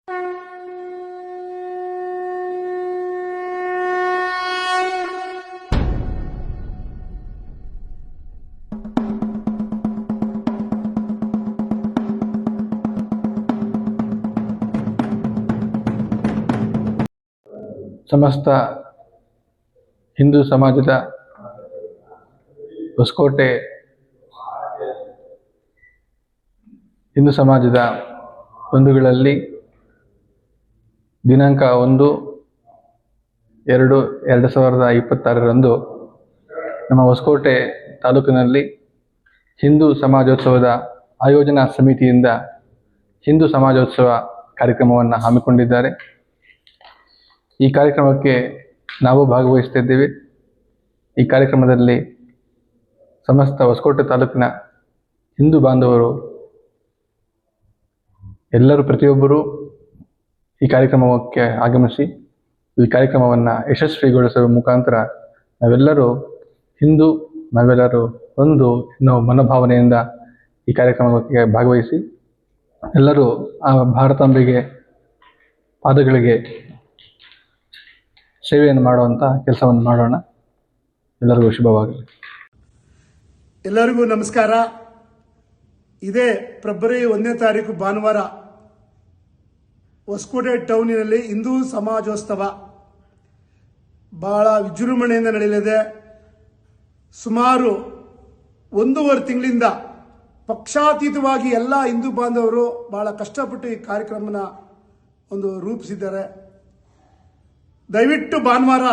ಸಮಸ್ತ ಹಿಂದೂ ಸಮಾಜದ ಹೊಸಕೋಟೆ ಹಿಂದೂ ಸಮಾಜದ ಬಂಧುಗಳಲ್ಲಿ ದಿನಾಂಕ 1/2/2026 ನಮ್ಮ ಹೊಸಕೋಟೆ ತಾಲೂಕಿನಲ್ಲಿ ಹಿಂದೂ ಸಮಾಜೋತ್ಸವದ ಆಯೋಜನಾ ಸಮಿತಿಯಿಂದ ಹಿಂದೂ ಸಮಾಜೋತ್ಸವ ಕಾರ್ಯಕ್ರಮವನ್ನು ಹಮ್ಮಿಕೊಂಡಿದ್ದಾರೆ. ಈ ಕಾರ್ಯಕ್ರಮಕ್ಕೆ ನಾವು ಭಾಗವಹಿಸ್ತಿದ್ದೇವೆ. ಈ ಕಾರ್ಯಕ್ರಮದಲ್ಲಿ ಸಮಸ್ತ ಹೊಸಕೋಟೆ ತಾಲೂಕಿನ ಹಿಂದೂ ಬಾಂಧವರು ಎಲ್ಲರೂ ಪ್ರತಿಯೊಬ್ಬರೂ ಈ ಕಾರ್ಯಕ್ರಮಕ್ಕೆ ಆಗಮಿಸಿ ಈ ಕಾರ್ಯಕ್ರಮವನ್ನು ಯಶಸ್ವಿಗೊಳಿಸುವ ಮುಖಾಂತರ ನಾವೆಲ್ಲರೂ ಒಂದು ಮನೋಭಾವನೆಯಿಂದ ಈ ಕಾರ್ಯಕ್ರಮಕ್ಕೆ ಭಾಗವಹಿಸಿ ಎಲ್ಲರೂ ಆ ಭಾರತಾಂಬೆಗೆ ಪಾದಗಳಿಗೆ ಸೇವೆಯನ್ನು ಮಾಡುವಂಥ ಕೆಲಸವನ್ನು ಮಾಡೋಣ. ಎಲ್ಲರಿಗೂ ಶುಭವಾಗಲಿ. ಎಲ್ಲರಿಗೂ ನಮಸ್ಕಾರ. ಇದೇ ಫೆಬ್ರವರಿ 1 ಭಾನುವಾರ ಹೊಸಕೋಟೆ ಟೌನಿನಲ್ಲಿ ಹಿಂದೂ ಸಮಾಜೋತ್ಸವ ಬಹಳ ವಿಜೃಂಭಣೆಯಿಂದ ನಡೆಯಲಿದೆ. ಸುಮಾರು 1.5 ತಿಂಗಳಿಂದ ಪಕ್ಷಾತೀತವಾಗಿ ಎಲ್ಲ ಹಿಂದೂ ಬಾಂಧವರು ಬಹಳ ಕಷ್ಟಪಟ್ಟು ಈ ಕಾರ್ಯಕ್ರಮನ ರೂಪಿಸಿದ್ದಾರೆ. ದಯವಿಟ್ಟು ಭಾನುವಾರ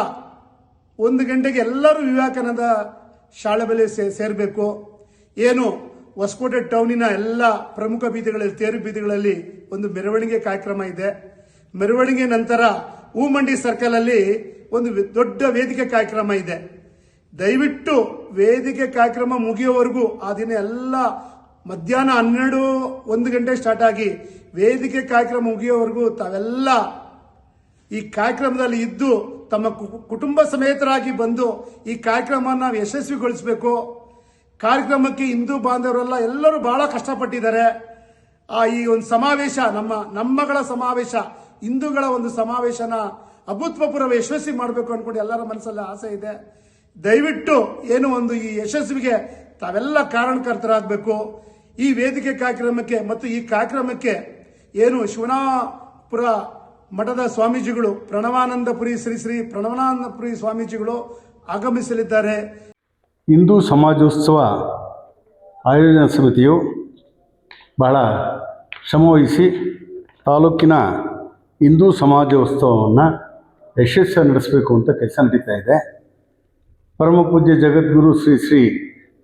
1 ಗಂಟೆಗೆ ಎಲ್ಲರೂ ವಿವೇಕಾನಂದ ಶಾಲೆ ಬಳಿ ಸೇರಬೇಕು. ಏನು ಹೊಸಕೋಟೆ ಟೌನಿನ ಎಲ್ಲ ಪ್ರಮುಖ ಬೀದಿಗಳಲ್ಲಿ, ತೇರು ಬೀದಿಗಳಲ್ಲಿ ಒಂದು ಮೆರವಣಿಗೆ ಕಾರ್ಯಕ್ರಮ ಇದೆ. ಮೆರವಣಿಗೆ ನಂತರ ಹೂಮಂಡಿ ಸರ್ಕಲ್ ಅಲ್ಲಿ ಒಂದು ದೊಡ್ಡ ವೇದಿಕೆ ಕಾರ್ಯಕ್ರಮ ಇದೆ. ದಯವಿಟ್ಟು ವೇದಿಕೆ ಕಾರ್ಯಕ್ರಮ ಮುಗಿಯೋವರೆಗೂ ಆ ದಿನ ಎಲ್ಲ ಮಧ್ಯಾಹ್ನ 1 ಗಂಟೆ ಸ್ಟಾರ್ಟ್ ಆಗಿ ವೇದಿಕೆ ಕಾರ್ಯಕ್ರಮ ಮುಗಿಯೋವರೆಗೂ ತಾವೆಲ್ಲ ಈ ಕಾರ್ಯಕ್ರಮದಲ್ಲಿ ಇದ್ದು ತಮ್ಮ ಕುಟುಂಬ ಸಮೇತರಾಗಿ ಬಂದು ಈ ಕಾರ್ಯಕ್ರಮ ನಾವು ಯಶಸ್ವಿಗೊಳಿಸಬೇಕು. ಕಾರ್ಯಕ್ರಮಕ್ಕೆ ಹಿಂದೂ ಬಾಂಧವರೆಲ್ಲ ಎಲ್ಲರೂ ಬಹಳ ಕಷ್ಟಪಟ್ಟಿದ್ದಾರೆ. ಈ ಒಂದು ಸಮಾವೇಶ ನಮ್ಮಗಳ ಸಮಾವೇಶ, ಹಿಂದೂಗಳ ಒಂದು ಸಮಾವೇಶನ ಅಭೂತಪೂರ್ವ ಯಶಸ್ವಿ ಮಾಡಬೇಕು ಅಂದ್ಕೊಂಡು ಎಲ್ಲರ ಮನಸ್ಸಲ್ಲಿ ಆಸೆ ಇದೆ. ದಯವಿಟ್ಟು ಈ ಯಶಸ್ವಿಗೆ ತಾವೆಲ್ಲ ಕಾರಣಕರ್ತರಾಗಬೇಕು. ಈ ವೇದಿಕೆ ಕಾರ್ಯಕ್ರಮಕ್ಕೆ ಮತ್ತು ಈ ಕಾರ್ಯಕ್ರಮಕ್ಕೆ ಶಿವನಾಪುರ ಮಠದ ಸ್ವಾಮೀಜಿಗಳು ಪ್ರಣವಾನಂದಪುರಿ ಶ್ರೀ ಪ್ರಣವಾನಂದಪುರಿ ಸ್ವಾಮೀಜಿಗಳು ಆಗಮಿಸಲಿದ್ದಾರೆ. ಹಿಂದೂ ಸಮಾಜೋತ್ಸವ ಆಯೋಜನಾ ಸಮಿತಿಯು ಬಹಳ ಶ್ರಮವಹಿಸಿ ತಾಲೂಕಿನ ಹಿಂದೂ ಸಮಾಜೋತ್ಸವವನ್ನು ಯಶಸ್ವಿ ನಡೆಸಬೇಕು ಅಂತ ಕೆಲಸ ನಡೀತಾ ಇದೆ. ಪರಮ ಪೂಜ್ಯ ಜಗದ್ಗುರು ಶ್ರೀ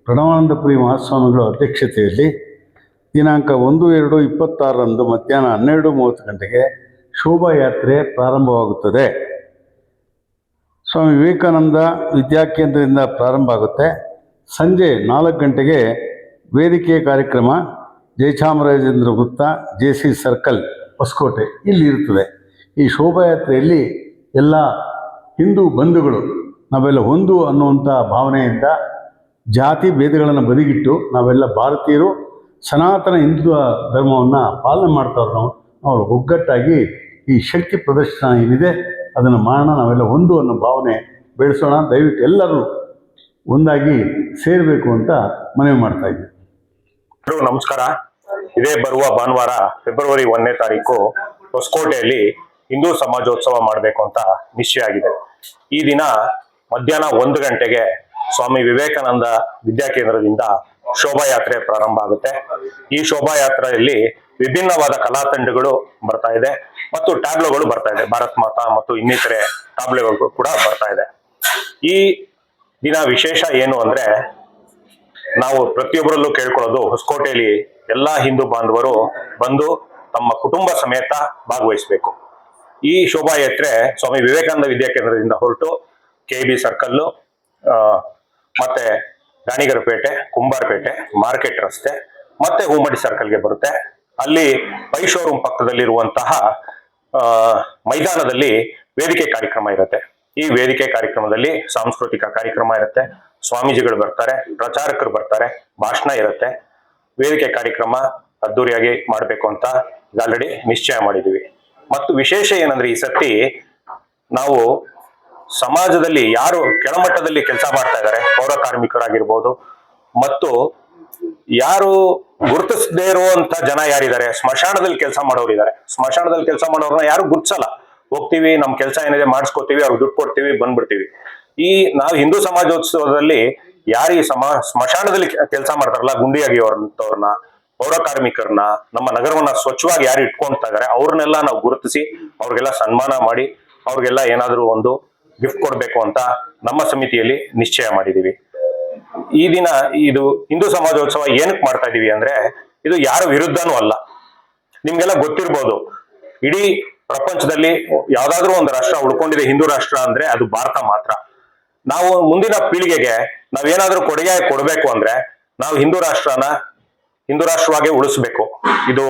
ಪ್ರಣವಾನಂದಪುರಿ ಮಹಾಸ್ವಾಮಿಗಳ ಅಧ್ಯಕ್ಷತೆಯಲ್ಲಿ ದಿನಾಂಕ 1/2/26 ಮಧ್ಯಾಹ್ನ 12:30 ಗಂಟೆಗೆ ಶೋಭಾಯಾತ್ರೆ ಪ್ರಾರಂಭವಾಗುತ್ತದೆ. ಸ್ವಾಮಿ ವಿವೇಕಾನಂದ ವಿದ್ಯಾಕೇಂದ್ರದಿಂದ ಪ್ರಾರಂಭ ಆಗುತ್ತೆ. ಸಂಜೆ 4 ಗಂಟೆಗೆ ವೇದಿಕೆ ಕಾರ್ಯಕ್ರಮ ಜಯಚಾಮರಾಜೇಂದ್ರ ವೃತ್ತ, JC ಸರ್ಕಲ್, ಹೊಸಕೋಟೆ ಇಲ್ಲಿ ಇರುತ್ತದೆ. ಈ ಶೋಭಾಯಾತ್ರೆಯಲ್ಲಿ ಎಲ್ಲ ಹಿಂದೂ ಬಂಧುಗಳು ನಾವೆಲ್ಲ ಒಂದು ಅನ್ನುವಂಥ ಭಾವನೆಯಿಂದ ಜಾತಿ ಭೇದಗಳನ್ನು ಬದಿಗಿಟ್ಟು ನಾವೆಲ್ಲ ಭಾರತೀಯರು ಸನಾತನ ಹಿಂದೂ ಧರ್ಮವನ್ನು ಪಾಲನೆ ಮಾಡ್ತಾವ್ರು ನಾವು ಒಗ್ಗಟ್ಟಾಗಿ ಈ ಶಕ್ತಿ ಪ್ರದರ್ಶನ ಏನಿದೆ ಅದನ್ನು ಮಾಡೋಣ. ನಾವೆಲ್ಲ ಒಂದು ಅನ್ನೋ ಭಾವನೆ ಬೆಳೆಸೋಣ. ದಯವಿಟ್ಟು ಎಲ್ಲರೂ ಒಂದಾಗಿ ಸೇರಬೇಕು ಅಂತ ಮನವಿ ಮಾಡ್ತಾ ಇದ್ದೀವಿ. ನಮಸ್ಕಾರ. ಇದೇ ಬರುವ ಭಾನುವಾರ ಫೆಬ್ರವರಿ 1ನೇ ತಾರೀಕು ಹೊಸಕೋಟೆಯಲ್ಲಿ ಹಿಂದೂ ಸಮಾಜೋತ್ಸವ ಮಾಡಬೇಕು ಅಂತ ನಿಶ್ಚಯ ಆಗಿದೆ. ಈ ದಿನ ಮಧ್ಯಾಹ್ನ 1 ಗಂಟೆಗೆ ಸ್ವಾಮಿ ವಿವೇಕಾನಂದ ವಿದ್ಯಾಕೇಂದ್ರದಿಂದ ಶೋಭಾಯಾತ್ರೆ ಪ್ರಾರಂಭ ಆಗುತ್ತೆ. ಈ ಶೋಭಾಯಾತ್ರೆಯಲ್ಲಿ ವಿಭಿನ್ನವಾದ ಕಲಾ ತಂಡಗಳು ಬರ್ತಾ ಇದೆ ಮತ್ತು ಟ್ಯಾಬ್ಲೋಗಳು ಬರ್ತಾ ಇದೆ. ಭಾರತ್ ಮಾತಾ ಮತ್ತು ಇನ್ನಿತರೆ ಟ್ಯಾಬ್ಲೋಗಳು ಕೂಡ ಬರ್ತಾ ಇದೆ. ಈ ದಿನ ವಿಶೇಷ ಏನು ಅಂದ್ರೆ, ನಾವು ಪ್ರತಿಯೊಬ್ಬರಲ್ಲೂ ಕೇಳ್ಕೊಳ್ಳೋದು ಹೊಸಕೋಟೆಯಲ್ಲಿ ಎಲ್ಲಾ ಹಿಂದೂ ಬಾಂಧವರು ಬಂದು ತಮ್ಮ ಕುಟುಂಬ ಸಮೇತ ಭಾಗವಹಿಸಬೇಕು. ಈ ಶೋಭಾಯಾತ್ರೆ ಸ್ವಾಮಿ ವಿವೇಕಾನಂದ ವಿದ್ಯಾಕೇಂದ್ರದಿಂದ ಹೊರಟು KB ಸರ್ಕಲ್ಲು, ಮತ್ತೆ ಗಾಣಿಗರಪೇಟೆ, ಕುಂಬಾರಪೇಟೆ, ಮಾರ್ಕೆಟ್ ರಸ್ತೆ ಮತ್ತೆ ಹೂಮಡಿ ಸರ್ಕಲ್ಗೆ ಬರುತ್ತೆ. ಅಲ್ಲಿ ಪೈ ಶೋರೂಮ್ ಪಕ್ಕದಲ್ಲಿರುವಂತಹ ಮೈದಾನದಲ್ಲಿ ವೇದಿಕೆ ಕಾರ್ಯಕ್ರಮ ಇರುತ್ತೆ. ಈ ವೇದಿಕೆ ಕಾರ್ಯಕ್ರಮದಲ್ಲಿ ಸಾಂಸ್ಕೃತಿಕ ಕಾರ್ಯಕ್ರಮ ಇರುತ್ತೆ, ಸ್ವಾಮೀಜಿಗಳು ಬರ್ತಾರೆ, ಪ್ರಚಾರಕರು ಬರ್ತಾರೆ, ಭಾಷಣ ಇರುತ್ತೆ. ವೇದಿಕೆ ಕಾರ್ಯಕ್ರಮ ಅದ್ದೂರಿಯಾಗಿ ಮಾಡಬೇಕು ಅಂತ ಆಲ್ರೆಡಿ ನಿಶ್ಚಯ ಮಾಡಿದ್ದೀವಿ. ಮತ್ತು ವಿಶೇಷ ಏನಂದ್ರೆ ಈ ಸತಿ ನಾವು ಸಮಾಜದಲ್ಲಿ ಯಾರು ಕೆಳಮಟ್ಟದಲ್ಲಿ ಕೆಲಸ ಮಾಡ್ತಾ ಇದ್ದಾರೆ, ಪೌರ ಕಾರ್ಮಿಕರಾಗಿರ್ಬೋದು, ಮತ್ತು ಯಾರು ಗುರುತಿಸದೇ ಇರುವಂತ ಜನ ಯಾರಿದ್ದಾರೆ, ಸ್ಮಶಾನದಲ್ಲಿ ಕೆಲಸ ಮಾಡೋರು ಇದ್ದಾರೆ. ಸ್ಮಶಾನದಲ್ಲಿ ಕೆಲಸ ಮಾಡೋರ್ನ ಯಾರು ಗುರುತಿಸಲ್ಲ. ಹೋಗ್ತೀವಿ, ನಮ್ ಕೆಲಸ ಏನಿದೆ ಮಾಡಿಸ್ಕೋತೀವಿ, ಅವ್ರಿಗೆ ದುಡ್ಡು ಕೊಡ್ತೀವಿ, ಬಂದ್ಬಿಡ್ತೀವಿ. ನಾವು ಹಿಂದೂ ಸಮಾಜೋತ್ಸವದಲ್ಲಿ ಯಾರು ಈ ಸ್ಮಶಾನದಲ್ಲಿ ಕೆಲಸ ಮಾಡ್ತಾರಲ್ಲ, ಗುಂಡಿ ಅಗಿಯೋರ್ನ, ಪೌರ ಕಾರ್ಮಿಕರನ್ನ, ನಮ್ಮ ನಗರವನ್ನ ಸ್ವಚ್ಛವಾಗಿ ಯಾರು ಇಟ್ಕೊಂತಾ ಇದಾರೆ ಅವ್ರನ್ನೆಲ್ಲ ನಾವು ಗುರುತಿಸಿ ಅವ್ರಿಗೆಲ್ಲ ಸನ್ಮಾನ ಮಾಡಿ ಅವ್ರಿಗೆಲ್ಲ ಏನಾದ್ರೂ ಒಂದು ಗಿಫ್ಟ್ ಕೊಡ್ಬೇಕು ಅಂತ ನಮ್ಮ ಸಮಿತಿಯಲ್ಲಿ ನಿಶ್ಚಯ ಮಾಡಿದೀವಿ. ಈ ದಿನ ಇದು ಹಿಂದೂ ಸಮಾಜೋತ್ಸವ ಏನಕ್ಕೆ ಮಾಡ್ತಾ ಇದೀವಿ ಅಂದ್ರೆ, ಇದು ಯಾರ ವಿರುದ್ಧನೂ ಅಲ್ಲ. ನಿಮ್ಗೆಲ್ಲ ಗೊತ್ತಿರ್ಬೋದು, ಇಡೀ ಪ್ರಪಂಚದಲ್ಲಿ ಯಾವ್ದಾದ್ರು ಒಂದು ರಾಷ್ಟ್ರ ಉಳ್ಕೊಂಡಿದೆ ಹಿಂದೂ ರಾಷ್ಟ್ರ ಅಂದ್ರೆ ಅದು ಭಾರತ ಮಾತ್ರ. ನಾವು ಮುಂದಿನ ಪೀಳಿಗೆಗೆ ನಾವೇನಾದ್ರೂ ಕೊಡುಗೆ ಕೊಡ್ಬೇಕು ಅಂದ್ರೆ ನಾವು ಹಿಂದೂ ರಾಷ್ಟ್ರವಾಗಿ ಉಳಿಸ್ಬೇಕು. ಇದು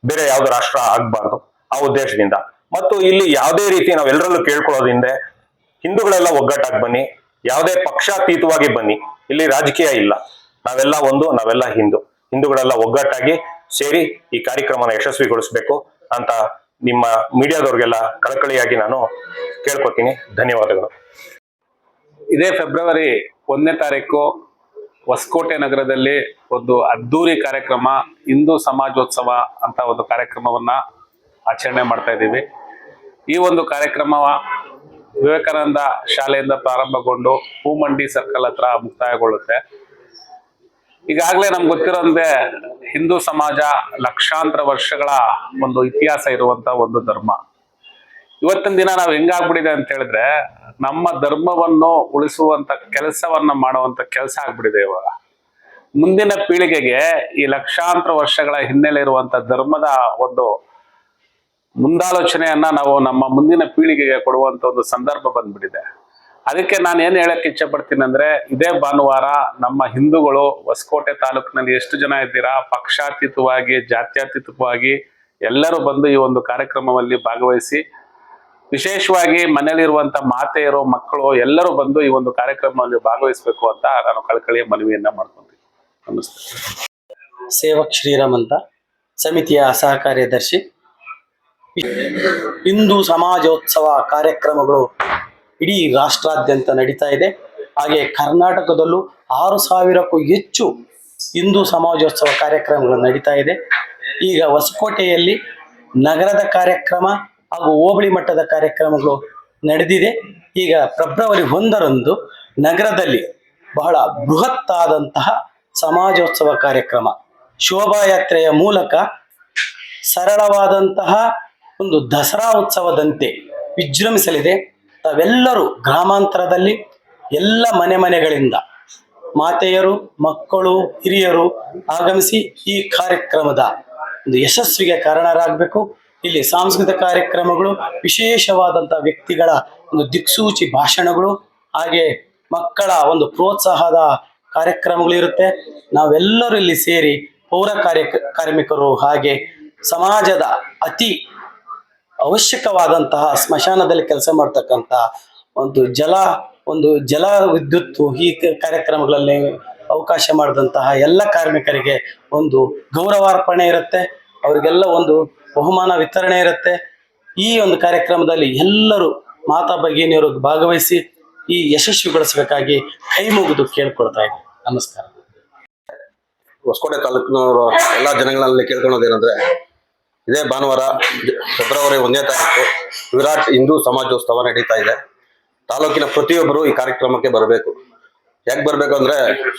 ಬೇರೆ ಯಾವ್ದು ರಾಷ್ಟ್ರ ಆಗ್ಬಾರ್ದು, ಆ ಉದ್ದೇಶದಿಂದ. ಮತ್ತು ಇಲ್ಲಿ ಯಾವುದೇ ರೀತಿ ನಾವೆಲ್ಲರಲ್ಲೂ ಕೇಳ್ಕೊಳ್ಳೋದ್ರಿಂದ ಹಿಂದೂಗಳೆಲ್ಲ ಒಗ್ಗಟ್ಟಾಗಿ ಬನ್ನಿ, ಯಾವುದೇ ಪಕ್ಷಾತೀತವಾಗಿ ಬನ್ನಿ. ಇಲ್ಲಿ ರಾಜಕೀಯ ಇಲ್ಲ, ನಾವೆಲ್ಲ ಒಂದು, ನಾವೆಲ್ಲ ಹಿಂದೂಗಳೆಲ್ಲ ಒಗ್ಗಟ್ಟಾಗಿ ಸೇರಿ ಈ ಕಾರ್ಯಕ್ರಮನ ಯಶಸ್ವಿಗೊಳಿಸ್ಬೇಕು ಅಂತ ನಿಮ್ಮ ಮೀಡಿಯಾದವ್ರಿಗೆಲ್ಲ ಕಳಕಳಿಯಾಗಿ ನಾನು ಕೇಳ್ಕೊತೀನಿ. ಧನ್ಯವಾದಗಳು. ಇದೇ ಫೆಬ್ರವರಿ 1ನೇ ತಾರೀಕು ಹೊಸಕೋಟೆ ನಗರದಲ್ಲಿ ಒಂದು ಅದ್ದೂರಿ ಕಾರ್ಯಕ್ರಮ, ಹಿಂದೂ ಸಮಾಜೋತ್ಸವ ಅಂತ ಒಂದು ಕಾರ್ಯಕ್ರಮವನ್ನ ಆಚರಣೆ ಮಾಡ್ತಾ ಇದ್ದೀವಿ. ಈ ಒಂದು ಕಾರ್ಯಕ್ರಮ ವಿವೇಕಾನಂದ ಶಾಲೆಯಿಂದ ಪ್ರಾರಂಭಗೊಂಡು ಹೂಮಂಡಿ ಸರ್ಕಲ್ ಹತ್ರ ಮುಕ್ತಾಯಗೊಳ್ಳುತ್ತೆ. ಈಗಾಗಲೇ ನಮ್ಗೆ ಗೊತ್ತಿರೋಂತೆ ಹಿಂದೂ ಸಮಾಜ ಲಕ್ಷಾಂತರ ವರ್ಷಗಳ ಒಂದು ಇತಿಹಾಸ ಇರುವಂತ ಒಂದು ಧರ್ಮ. ಇವತ್ತಿನ ದಿನ ನಾವು ಹೆಂಗಾಗ್ಬಿಟ್ಟಿದೆ ಅಂತ ಹೇಳಿದ್ರೆ, ನಮ್ಮ ಧರ್ಮವನ್ನು ಉಳಿಸುವಂತ ಕೆಲಸವನ್ನ ಮಾಡುವಂತ ಕೆಲಸ ಆಗ್ಬಿಟ್ಟಿದೆ ಇವಾಗ. ಮುಂದಿನ ಪೀಳಿಗೆಗೆ ಈ ಲಕ್ಷಾಂತರ ವರ್ಷಗಳ ಹಿನ್ನೆಲೆ ಇರುವಂತ ಧರ್ಮದ ಒಂದು ಮುಂದಾಲೋಚನೆಯನ್ನ ನಾವು ನಮ್ಮ ಮುಂದಿನ ಪೀಳಿಗೆಗೆ ಕೊಡುವಂತ ಒಂದು ಸಂದರ್ಭ ಬಂದ್ಬಿಟ್ಟಿದೆ. ಅದಕ್ಕೆ ನಾನು ಏನ್ ಹೇಳಕ್ ಇಚ್ಛೆ ಪಡ್ತೀನಿ ಅಂದ್ರೆ, ಇದೇ ಭಾನುವಾರ ನಮ್ಮ ಹಿಂದೂಗಳು ಹೊಸಕೋಟೆ ತಾಲೂಕಿನಲ್ಲಿ ಎಷ್ಟು ಜನ ಇದ್ದೀರಾ, ಪಕ್ಷಾತೀತವಾಗಿ ಜಾತ್ಯತೀತವಾಗಿ ಎಲ್ಲರೂ ಬಂದು ಈ ಒಂದು ಕಾರ್ಯಕ್ರಮದಲ್ಲಿ ಭಾಗವಹಿಸಿ, ವಿಶೇಷವಾಗಿ ಮನೆಯಲ್ಲಿರುವಂತ ಮಾತೆಯರು, ಮಕ್ಕಳು ಎಲ್ಲರೂ ಬಂದು ಈ ಒಂದು ಕಾರ್ಯಕ್ರಮದಲ್ಲಿ ಭಾಗವಹಿಸಬೇಕು ಅಂತ ನಾನು ಕಳಕಳಿಯ ಮನವಿಯನ್ನ ಮಾಡ್ಕೊಂತೀನಿ. ನಮಸ್ತೆ. ಸೇವಕ್ ಶ್ರೀರಾಮ್ ಅಂತ, ಸಮಿತಿಯ ಸಹ ಕಾರ್ಯದರ್ಶಿ. ಹಿಂದೂ ಸಮಾಜೋತ್ಸವ ಕಾರ್ಯಕ್ರಮಗಳು ಇಡೀ ರಾಷ್ಟ್ರಾದ್ಯಂತ ನಡೀತಾ ಇದೆ. ಹಾಗೆ ಕರ್ನಾಟಕದಲ್ಲೂ 6,000ಕ್ಕೂ ಹೆಚ್ಚು ಹಿಂದೂ ಸಮಾಜೋತ್ಸವ ಕಾರ್ಯಕ್ರಮಗಳು ನಡೀತಾ ಇದೆ. ಈಗ ಹೊಸಕೋಟೆಯಲ್ಲಿ ನಗರದ ಕಾರ್ಯಕ್ರಮ ಹಾಗೂ ಹೋಬಳಿ ಮಟ್ಟದ ಕಾರ್ಯಕ್ರಮಗಳು ನಡೆದಿದೆ. ಈಗ ಫೆಬ್ರವರಿ 1ರಂದು ನಗರದಲ್ಲಿ ಬಹಳ ಬೃಹತ್ತಾದಂತಹ ಸಮಾಜೋತ್ಸವ ಕಾರ್ಯಕ್ರಮ ಶೋಭಾಯಾತ್ರೆಯ ಮೂಲಕ ಸರಳವಾದಂತಹ ಒಂದು ದಸರಾ ಉತ್ಸವದಂತೆ ವಿಜೃಂಭಿಸಲಿದೆ. ತಾವೆಲ್ಲರೂ ಗ್ರಾಮಾಂತರದಲ್ಲಿ ಎಲ್ಲ ಮನೆಗಳಿಂದ ಮಾತೆಯರು, ಮಕ್ಕಳು, ಹಿರಿಯರು ಆಗಮಿಸಿ ಈ ಕಾರ್ಯಕ್ರಮದ ಒಂದು ಯಶಸ್ವಿಗೆ ಕಾರಣರಾಗಬೇಕು. ಇಲ್ಲಿ ಸಾಂಸ್ಕೃತಿಕ ಕಾರ್ಯಕ್ರಮಗಳು, ವಿಶೇಷವಾದಂತಹ ವ್ಯಕ್ತಿಗಳ ಒಂದು ದಿಕ್ಸೂಚಿ ಭಾಷಣಗಳು, ಹಾಗೆ ಮಕ್ಕಳ ಒಂದು ಪ್ರೋತ್ಸಾಹದ ಕಾರ್ಯಕ್ರಮಗಳು ಇರುತ್ತೆ. ನಾವೆಲ್ಲರೂ ಇಲ್ಲಿ ಸೇರಿ ಪೌರ ಕಾರ್ಮಿಕರು ಹಾಗೆ ಸಮಾಜದ ಅತಿ ಅವಶ್ಯಕವಾದಂತಹ ಸ್ಮಶಾನದಲ್ಲಿ ಕೆಲಸ ಮಾಡ್ತಕ್ಕಂಥ ಒಂದು ಜಲ ವಿದ್ಯುತ್ ಈ ಕಾರ್ಯಕ್ರಮಗಳಲ್ಲಿ ಅವಕಾಶ ಮಾಡಿದಂತಹ ಎಲ್ಲ ಕಾರ್ಮಿಕರಿಗೆ ಒಂದು ಗೌರವಾರ್ಪಣೆ ಇರುತ್ತೆ. ಅವರಿಗೆಲ್ಲ ಒಂದು ಬಹುಮಾನ ವಿತರಣೆ ಇರುತ್ತೆ. ಈ ಒಂದು ಕಾರ್ಯಕ್ರಮದಲ್ಲಿ ಎಲ್ಲರೂ ಮಾತಾ ಭಗಿನಿಯರು ಭಾಗವಹಿಸಿ ಈ ಯಶಸ್ವಿಗೊಳಿಸಬೇಕಾಗಿ ಕೈ ಮುಗಿದು ಕೇಳ್ಕೊಳ್ತಾ ಇದ್ದೀನಿ. ನಮಸ್ಕಾರ. ಹೊಸಕೋಟೆ ತಾಲೂಕಿನವರು ಎಲ್ಲ ಜನಗಳಲ್ಲಿ ಕೇಳ್ಕೊಳ್ಳೋದೇನೆಂದ್ರೆ, ಇದೇ ಭಾನುವಾರ ಫೆಬ್ರವರಿ 1ನೇ ತಾರೀಕು ವಿರಾಟ್ ಹಿಂದೂ ಸಮಾಜೋತ್ಸವ ನಡೀತಾ ಇದೆ. ತಾಲೂಕಿನ ಪ್ರತಿಯೊಬ್ಬರು ಈ ಕಾರ್ಯಕ್ರಮಕ್ಕೆ ಬರಬೇಕು. ಯಾಕೆ ಬರಬೇಕು ಅಂದ್ರೆ,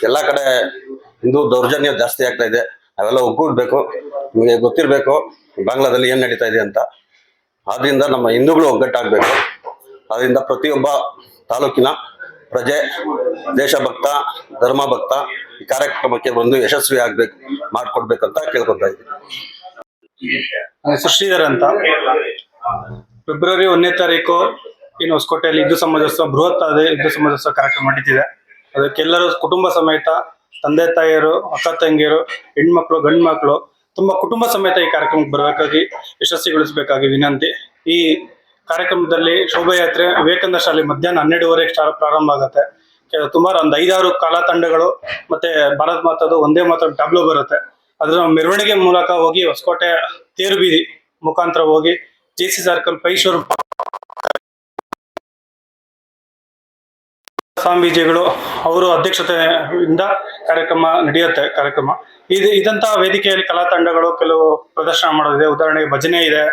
ಎಲ್ಲ ಕಡೆ ಹಿಂದೂ ದೌರ್ಜನ್ಯ ಜಾಸ್ತಿ ಆಗ್ತಾ ಇದೆ. ಅವೆಲ್ಲ ಒಗ್ಗೂಡ್ಬೇಕು. ನಿಮಗೆ ಗೊತ್ತಿರಬೇಕು ಬಾಂಗ್ಲಾದಲ್ಲಿ ಏನು ನಡೀತಾ ಇದೆ ಅಂತ. ಆದ್ರಿಂದ ನಮ್ಮ ಹಿಂದೂಗಳು ಒಗ್ಗಟ್ಟಾಗಬೇಕು. ಅದರಿಂದ ಪ್ರತಿಯೊಬ್ಬ ತಾಲೂಕಿನ ಪ್ರಜೆ, ದೇಶಭಕ್ತ, ಧರ್ಮ ಭಕ್ತ ಈ ಕಾರ್ಯಕ್ರಮಕ್ಕೆ ಬಂದು ಯಶಸ್ವಿ ಮಾಡ್ಕೊಡ್ಬೇಕಂತ ಕೇಳ್ಕೊತಾ ಇದ್ದೀನಿ. ಶ್ರೀಧರ್ ಅಂತ. ಫೆಬ್ರವರಿ 1ನೇ ತಾರೀಕು ಇನ್ನು ಹೊಸಕೋಟೆಯಲ್ಲಿ ಹಿಂದೂ ಸಮಾಜೋತ್ಸವ ಬೃಹತ್ ಹಿಂದೂ ಸಮಾಜೋತ್ಸವ ಕಾರ್ಯಕ್ರಮ ನಡೀತಿದೆ. ಅದಕ್ಕೆಲ್ಲರೂ ಕುಟುಂಬ ಸಮೇತ, ತಂದೆ ತಾಯಿಯರು, ಅಕ್ಕ ತಂಗಿಯರು, ಹೆಣ್ಮಕ್ಳು, ಗಂಡು ಮಕ್ಕಳು ತುಂಬಾ ಕುಟುಂಬ ಸಮೇತ ಈ ಕಾರ್ಯಕ್ರಮಕ್ಕೆ ಬರಬೇಕಾಗಿ ಯಶಸ್ವಿಗೊಳಿಸಬೇಕಾಗಿ ವಿನಂತಿ. ಈ ಕಾರ್ಯಕ್ರಮದಲ್ಲಿ ಶೋಭಾಯಾತ್ರೆ ವಿವೇಕಾನಂದ ಶಾಲೆ ಮಧ್ಯಾಹ್ನ 12:30ಕ್ಕೆ ಪ್ರಾರಂಭ ಆಗುತ್ತೆ. ಸುಮಾರು ಒಂದು 5-6 ಕಲಾ ತಂಡಗಳು ಮತ್ತೆ ಭಾರತ್ ಮಾತಾದು ಒಂದೇ ಮಾತಾಡು ಟ್ಯಾಬ್ಲೋ ಬರುತ್ತೆ. ಅದರ ಮೆರವಣಿಗೆ ಮೂಲಕ ಹೋಗಿ ಹೊಸಕೋಟೆ ತೇರು ಬೀದಿ ಮುಖಾಂತರ ಹೋಗಿ JC ಸರ್ಕಲ್ ಪೈಶೂರು ಸ್ವಾಮೀಜಿಗಳು ಅವರು ಅಧ್ಯಕ್ಷತೆಯಿಂದ ಕಾರ್ಯಕ್ರಮ ನಡೆಯುತ್ತೆ. ಇದಂತಹ ವೇದಿಕೆಯಲ್ಲಿ ಕಲಾ ತಂಡಗಳು ಕೆಲವು ಪ್ರದರ್ಶನ ಮಾಡೋದಿದೆ. ಉದಾಹರಣೆಗೆ ಭಜನೆ ಇದೆ,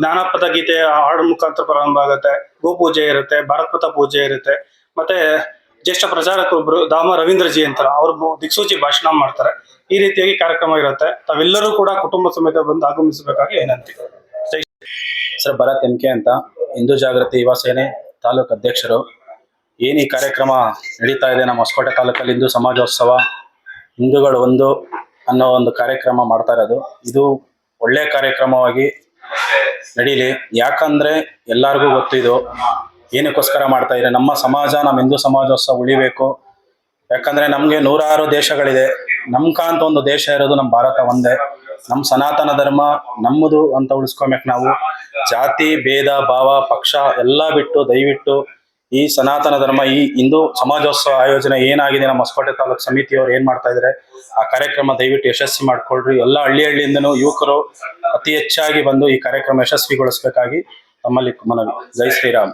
ಜ್ಞಾನಪದ ಗೀತೆಯ ಹಾಡು ಮುಖಾಂತರ ಪ್ರಾರಂಭ ಆಗುತ್ತೆ, ಗೋಪೂಜೆ ಇರುತ್ತೆ, ಭಾರತಮಾತಾ ಪೂಜೆ ಇರುತ್ತೆ. ಮತ್ತೆ ಜ್ಯೇಷ್ಠ ಪ್ರಚಾರಕರೊಬ್ರು ರವೀಂದ್ರಜಿ ಅಂತ ಅವರು ದಿಕ್ಸೂಚಿ ಭಾಷಣ ಮಾಡ್ತಾರೆ. ಈ ರೀತಿಯಾಗಿ ಕಾರ್ಯಕ್ರಮ ಇರುತ್ತೆ. ತಾವೆಲ್ಲರೂ ಕೂಡ ಕುಟುಂಬ ಸಮೇತ ಬಂದು ಆಗಮಿಸಬೇಕಾಗಿ ವಿನಂತಿ. ಸರ್ ಭರತ್ MK ಅಂತ, ಹಿಂದೂ ಜಾಗೃತಿ ಯುವ ಸೇನೆ ತಾಲೂಕು ಅಧ್ಯಕ್ಷರು. ಏನು ಈ ಕಾರ್ಯಕ್ರಮ ನಡೀತಾ ಇದೆ ನಮ್ಮ ಹೊಸಕೋಟೆ ತಾಲೂಕಲ್ಲಿ ಹಿಂದೂ ಸಮಾಜೋತ್ಸವ ಹಿಂದೂಗಳು ಒಂದು ಅನ್ನೋ ಒಂದು ಕಾರ್ಯಕ್ರಮ ಮಾಡ್ತಾ ಇರೋದು. ಇದು ಒಳ್ಳೆ ಕಾರ್ಯಕ್ರಮವಾಗಿ ನಡೀಲಿ. ಯಾಕಂದ್ರೆ ಎಲ್ಲರಿಗೂ ಗೊತ್ತು ಇದು ಏನಕ್ಕೋಸ್ಕರ ಮಾಡ್ತಾ ಇದ್ದಾರೆ. ನಮ್ಮ ಸಮಾಜ, ನಮ್ಮ ಹಿಂದೂ ಸಮಾಜೋತ್ಸವ ಉಳಿಬೇಕು. ಯಾಕಂದ್ರೆ ನಮ್ಗೆ 106 ದೇಶಗಳಿದೆ, ನಮ್ಕ ಅಂತ ಒಂದು ದೇಶ ಇರೋದು ನಮ್ಮ ಭಾರತ ಒಂದೇ. ನಮ್ಮ ಸನಾತನ ಧರ್ಮ ನಮ್ಮದು ಅಂತ ಉಳಿಸ್ಕೊಬೇಕು. ನಾವು ಜಾತಿ ಭೇದ ಭಾವ ಪಕ್ಷ ಎಲ್ಲ ಬಿಟ್ಟು ದಯವಿಟ್ಟು ಈ ಸನಾತನ ಧರ್ಮ, ಈ ಹಿಂದೂ ಸಮಾಜೋತ್ಸವ ಆಯೋಜನೆ ಏನಾಗಿದೆ ನಮ್ಮ ಹೊಸಕೋಟೆ ತಾಲೂಕು ಸಮಿತಿಯವರು ಏನ್ ಮಾಡ್ತಾ ಇದ್ದಾರೆ ಆ ಕಾರ್ಯಕ್ರಮ ದಯವಿಟ್ಟು ಯಶಸ್ವಿ ಮಾಡ್ಕೊಳ್ರಿ. ಎಲ್ಲ ಹಳ್ಳಿಯಿಂದನೂ ಯುವಕರು ಅತಿ ಹೆಚ್ಚಾಗಿ ಬಂದು ಈ ಕಾರ್ಯಕ್ರಮ ಯಶಸ್ವಿಗೊಳಿಸಬೇಕಾಗಿ ತಮ್ಮಲ್ಲಿ ಮನವಿ. ಜೈ ಶ್ರೀರಾಮ್.